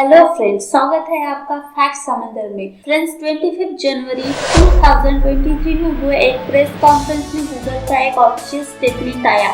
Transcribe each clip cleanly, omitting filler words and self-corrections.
Hello friends, स्वागत है आपका फैक्ट समंदर में। फ्रेंड्स, 25 जनवरी 2023 में हुए एक प्रेस कॉन्फ्रेंस में गूगल का एक ऑफिशियल स्टेटमेंट आया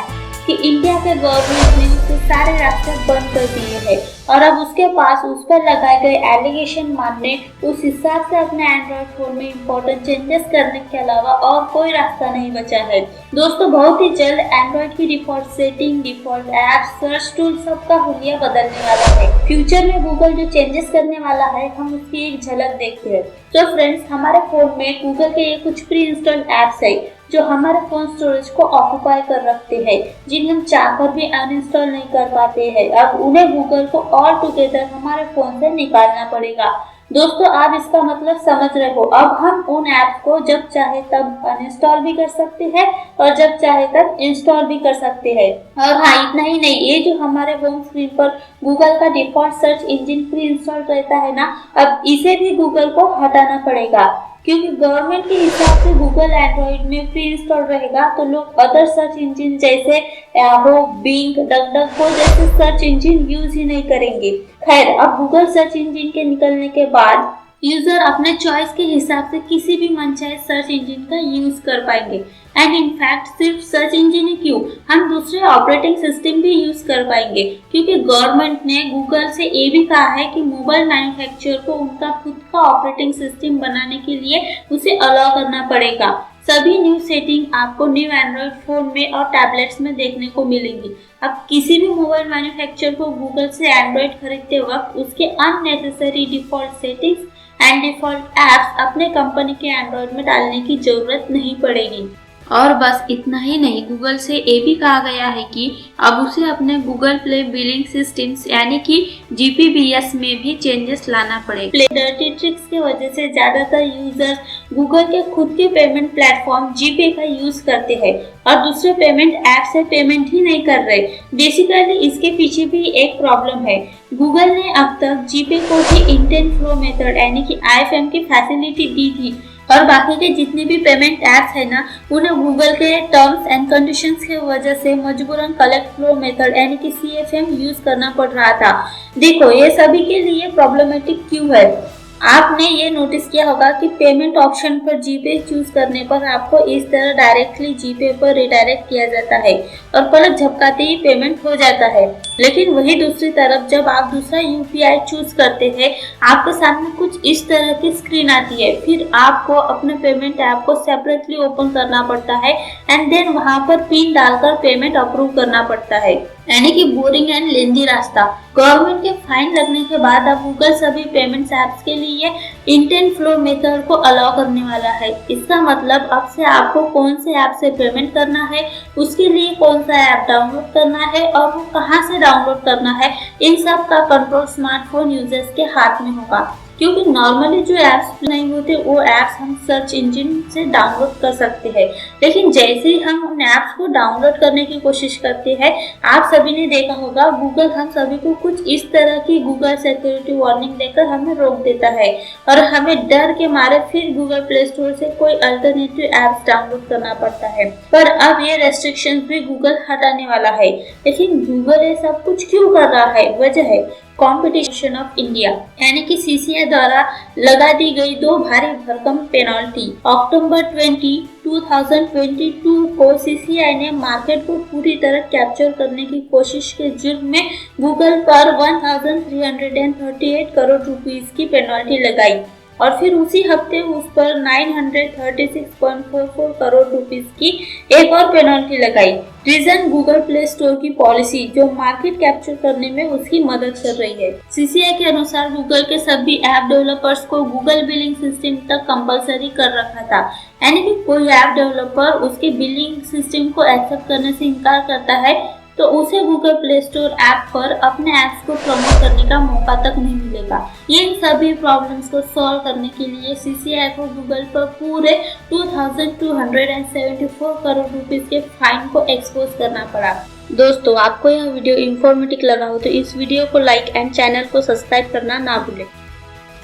कि इंडिया के गवर्नमेंट ने उसके सारे रास्ते बंद कर दिए हैं और अब उसके पास उस पर लगाए गए एलिगेशन मानने उस हिसाब से अपने एंड्रॉइड फोन में इम्पोर्टेंट चेंजेस करने के अलावा और कोई रास्ता नहीं बचा है। दोस्तों, बहुत ही जल्द एंड्रॉइड की default setting, default app, search tool सबका हुलिया बदलने वाला है। फ्यूचर में गूगल जो चेंजेस करने वाला है, हम उसकी एक झलक देखते हैं। तो फ्रेंड्स, हमारे फोन में गूगल के ये कुछ प्री इंस्टॉल्ड ऐप्स है जो हमारे फोन स्टोरेज को ऑक्युपाई कर रखते हैं, जिन्हें हम चाहकर भी अनइंस्टॉल नहीं कर पाते हैं। अब उन्हें गूगल को ऑल टुगेदर हमारे फोन से निकालना पड़ेगा। दोस्तों, आप इसका मतलब समझ रहे हो। अब हम उन ऐप्स को जब चाहे तब अनइंस्टॉल भी कर सकते हैं और जब चाहे तब इंस्टॉल भी कर सकते हैं। और हाँ, इतना ही नहीं, ये जो हमारे होम स्क्रीन पर गूगल का default search engine pre install रहता है ना, अब इसे भी गूगल को हटाना पड़ेगा, क्योंकि गवर्नमेंट के हिसाब से गूगल एंड्रॉइड में प्री इंस्टॉल रहेगा तो लोग अदर सर्च इंजन जैसे याहू, बिंग, डकडकगो जैसे सर्च इंजन यूज ही नहीं करेंगे। खैर, अब गूगल सर्च इंजन के निकलने के बाद यूजर अपने चॉइस के हिसाब से किसी भी मनचाहे सर्च इंजन का यूज कर पाएंगे। एंड इनफैक्ट सिर्फ सर्च इंजन ही क्यों, हम दूसरे ऑपरेटिंग सिस्टम भी यूज कर पाएंगे, क्योंकि गवर्नमेंट ने गूगल से ये भी कहा है कि मोबाइल मैन्युफैक्चरर को उनका खुद का ऑपरेटिंग सिस्टम बनाने के लिए उसे अलाउ करना पड़ेगा। सभी न्यू सेटिंग आपको न्यू एंड्रॉइड फोन में और टैबलेट्स में देखने को मिलेंगी। अब किसी भी मोबाइल मैन्युफैक्चरर को गूगल से एंड्रॉइड खरीदते वक्त उसके unnecessary default settings and default apps अपने कंपनी के एंड्रॉइड में डालने की जरूरत नहीं पड़ेगी। और बस इतना ही नहीं, गूगल से ये भी कहा गया है कि अब उसे अपने गूगल प्ले बिलिंग सिस्टम्स यानी कि GPBS में भी चेंजेस लाना पड़ेगा। प्ले डर्टी ट्रिक्स की वजह से ज्यादातर यूजर्स गूगल के खुद के पेमेंट प्लेटफॉर्म जीपे का यूज करते हैं और दूसरे पेमेंट ऐप से पेमेंट ही नहीं कर रहे। बेसिकली इसके पीछे भी एक प्रॉब्लम है। गूगल ने अब तक जीपे को ही इंटेंट फ्लो मेथड यानी कि IFM की फैसिलिटी दी थी और बाकी के जितने भी पेमेंट ऐप्स है ना, उन्हें गूगल के टर्म्स एंड कंडीशंस की वजह से मजबूरन कलेक्ट फ्लो मेथड यानी कि CFM यूज करना पड़ रहा था। देखो, ये सभी के लिए प्रॉब्लमेटिक क्यों है। आपने ये नोटिस किया होगा कि पेमेंट ऑप्शन पर जीपे चूज करने पर आपको इस तरह डायरेक्टली जीपे पर रिडायरेक्ट किया जाता है और पलक झपकाते ही पेमेंट हो जाता है। लेकिन वही दूसरी तरफ जब आप दूसरा UPI चूज करते हैं, आपके सामने कुछ इस तरह की स्क्रीन आती है। फिर आपको अपने पेमेंट ऐप को सेपरेटली ओपन करना पड़ता है एंड देन वहां पर पिन डालकर पेमेंट अप्रूव करना पड़ता है, यानी कि बोरिंग एंड लेंदी रास्ता। गवर्नमेंट के फाइन लगने के बाद अब गूगल सभी पेमेंट्स ऐप्स के लिए इंटेंट फ्लो मेथड को अलाउ करने वाला है। इसका मतलब अब से आपको कौन से ऐप से पेमेंट करना है, उसके लिए कौन सा ऐप डाउनलोड करना है और वो कहां से डाउनलोड करना है, इन सब का कंट्रोल स्मार्टफोन यूजर्स के हाथ में होगा। क्योंकि नॉर्मली जो ऐप्स नहीं होते वो ऐप्स हम सर्च इंजन से डाउनलोड कर सकते हैं, लेकिन जैसे ही हम उन ऐप्स को डाउनलोड करने की कोशिश करते हैं, आप सभी ने देखा होगा गूगल हम सभी को कुछ इस तरह की गूगल सिक्योरिटी वार्निंग देकर हमें रोक देता है और हमें डर के मारे फिर गूगल प्ले स्टोर से कोई अल्टरनेटिव ऐप्स डाउनलोड करना पड़ता है। पर अब ये रेस्ट्रिक्शंस भी गूगल हटाने वाला है। लेकिन गूगल ये सब कुछ क्यों कर रहा है? वजह है कॉम्पिटिशन ऑफ इंडिया यानी कि CCI द्वारा लगा दी गई 2 भारी भरकम पेनल्टी। अक्टूबर 20, 2022 को CCI ने मार्केट को पूरी तरह कैप्चर करने की कोशिश के जुर्म में गूगल पर 1338 करोड़ रुपीस की पेनल्टी लगाई और फिर उसी हफ्ते उस पर 936.44 करोड़ रुपीस की एक और पेनल्टी लगाई। रीजन गूगल प्ले स्टोर की पॉलिसी जो मार्केट कैप्चर करने में उसकी मदद कर रही है। CCI के अनुसार गूगल के सभी ऐप डेवलपर्स को गूगल बिलिंग सिस्टम तक कंपलसरी कर रखा था, यानी कि कोई ऐप डेवलपर उसके बिलिंग सिस्टम को एक्सेप्ट करने से इनकार करता है तो उसे गूगल प्ले स्टोर ऐप पर अपने ऐप्स को प्रमोट करने का मौका तक नहीं मिलेगा। इन सभी प्रॉब्लम्स को सॉल्व करने के लिए CCI को गूगल पर पूरे 2274 करोड़ रुपीस के फाइन को एक्सपोज करना पड़ा। दोस्तों, आपको यह वीडियो इंफॉर्मेटिव लगा हो तो इस वीडियो को लाइक एंड चैनल को सब्सक्राइब करना ना भूलें।